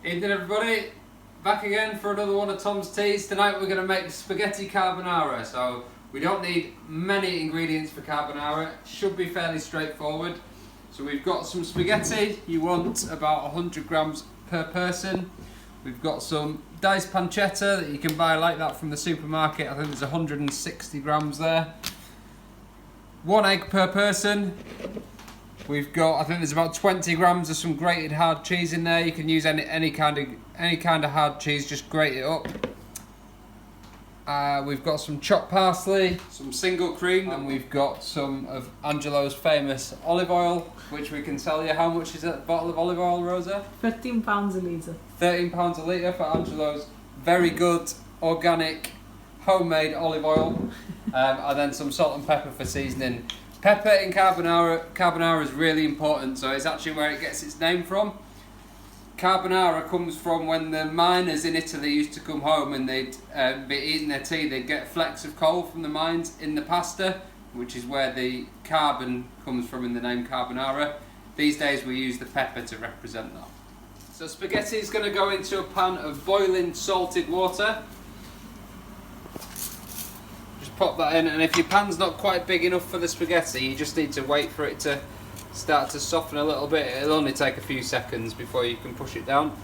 Evening everybody, back again for another one of Tom's Teas. Tonight we're going to make spaghetti carbonara. So we don't need many ingredients for carbonara, it should be fairly straightforward. So we've got some spaghetti, you want about 100 grams per person. We've got some diced pancetta that you can buy like that from the supermarket, I think there's 160 grams there. 1 egg per person. We've got, I think there's about 20 grams of some grated hard cheese in there. You can use any kind of hard cheese, just grate it up. We've got some chopped parsley, some single cream, and we've got some of Angelo's famous olive oil, which we can sell you. How much is a bottle of olive oil, Rosa? £13 a litre. £13 a litre for Angelo's very good, organic, homemade olive oil. And then some salt and pepper for seasoning. Pepper in carbonara is really important, so it's actually where it gets its name from. Carbonara comes from when the miners in Italy used to come home and they'd be eating their tea, they'd get flecks of coal from the mines in the pasta, which is where the carbon comes from in the name carbonara. These days we use the pepper to represent that. So spaghetti is going to go into a pan of boiling salted water. Pop that in, and if your pan's not quite big enough for the spaghetti, you just need to wait for it to start to soften a little bit. It'll only take a few seconds before you can push it down.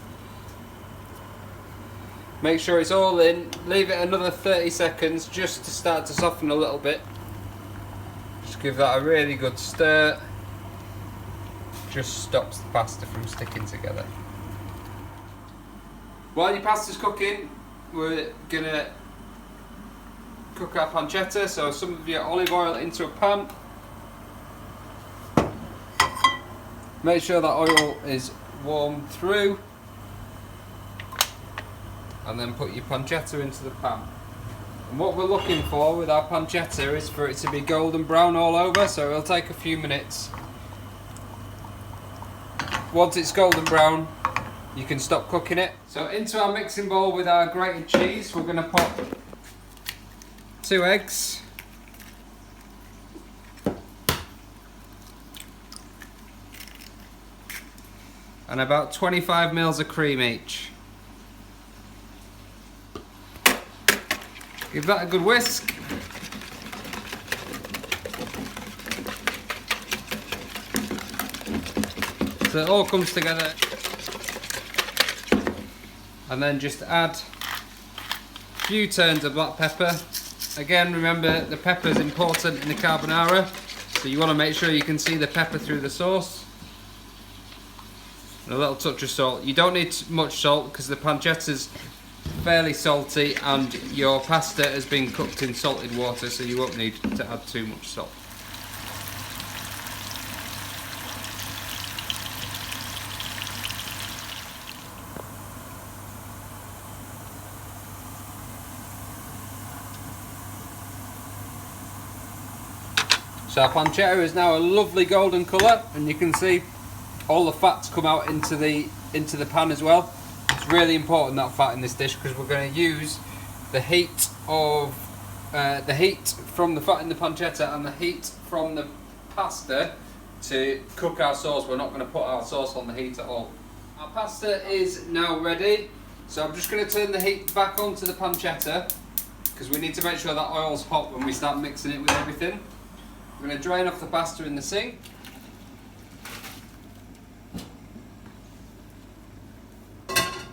Make sure it's all in, leave it another 30 seconds just to start to soften a little bit. Just give that a really good stir. Just stops the pasta from sticking together. While your pasta's cooking, we're gonna cook our pancetta, so some of your olive oil into a pan. Make sure that oil is warm through, and then put your pancetta into the pan. And what we're looking for with our pancetta is for it to be golden brown all over, so it'll take a few minutes. Once it's golden brown, you can stop cooking it. So into our mixing bowl with our grated cheese, we're going to put 2 eggs, and about 25 ml of cream each. Give that a good whisk. So it all comes together, and then just add a few turns of black pepper. Again, remember the pepper is important in the carbonara, so you want to make sure you can see the pepper through the sauce. And a little touch of salt. You don't need much salt because the pancetta's fairly salty and your pasta has been cooked in salted water, so you won't need to add too much salt. So our pancetta is now a lovely golden colour, and you can see all the fats come out into the pan as well. It's really important, that fat in this dish, because we're going to use the heat from the fat in the pancetta and the heat from the pasta to cook our sauce. We're not going to put our sauce on the heat at all. Our pasta is now ready, so I'm just going to turn the heat back onto the pancetta because we need to make sure that oil's hot when we start mixing it with everything. I'm going to drain off the pasta in the sink.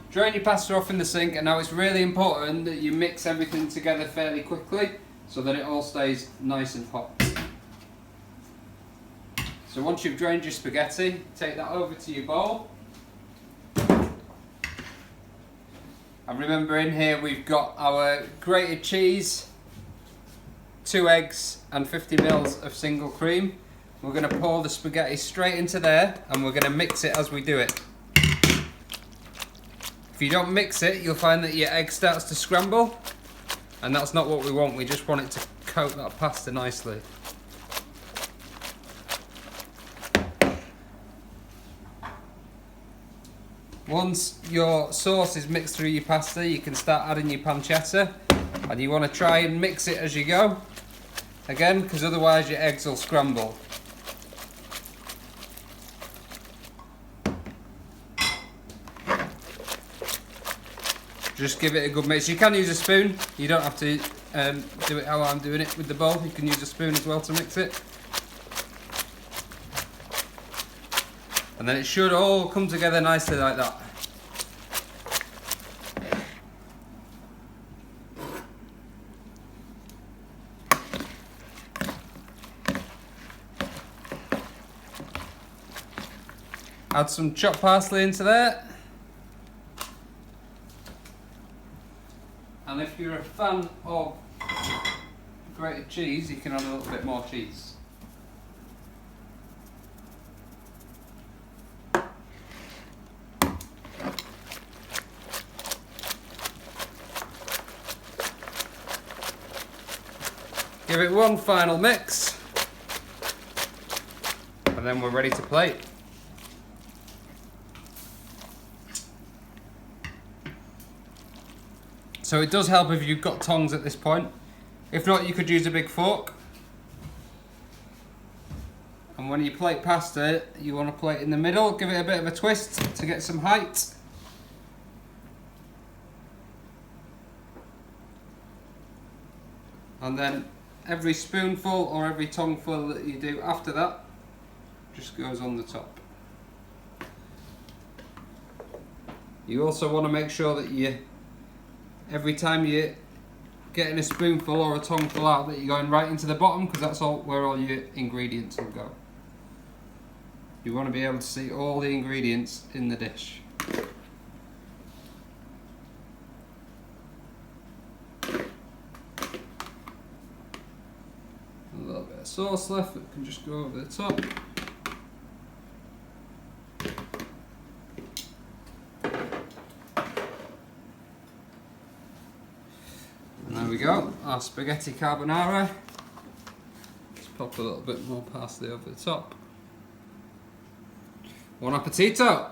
Drain your pasta off in the sink, and now it's really important that you mix everything together fairly quickly so that it all stays nice and hot. So once you've drained your spaghetti, take that over to your bowl. And remember, in here we've got our grated cheese, 2 eggs and 50 ml of single cream. We're going to pour the spaghetti straight into there, and we're going to mix it as we do it. If you don't mix it, you'll find that your egg starts to scramble, and that's not what we want. We just want it to coat that pasta nicely. Once your sauce is mixed through your pasta, you can start adding your pancetta, and you want to try and mix it as you go. Again, because otherwise your eggs will scramble. Just give it a good mix. You can use a spoon. You don't have to do it how I'm doing it with the bowl. You can use a spoon as well to mix it. And then it should all come together nicely like that. Add some chopped parsley into there. And if you're a fan of grated cheese, you can add a little bit more cheese. Give it one final mix, and then we're ready to plate. So it does help if you've got tongs at this point. If not, you could use a big fork. And when you plate pasta, you want to plate in the middle, give it a bit of a twist to get some height. And then every spoonful or every tongueful that you do after that just goes on the top. You also want to make sure that every time you're getting a spoonful or a tongueful out, that you're going right into the bottom, because that's where all your ingredients will go. You want to be able to see all the ingredients in the dish. A little bit of sauce left that can just go over the top. And there we go, our spaghetti carbonara. Let's pop a little bit more parsley over the top. Buon appetito!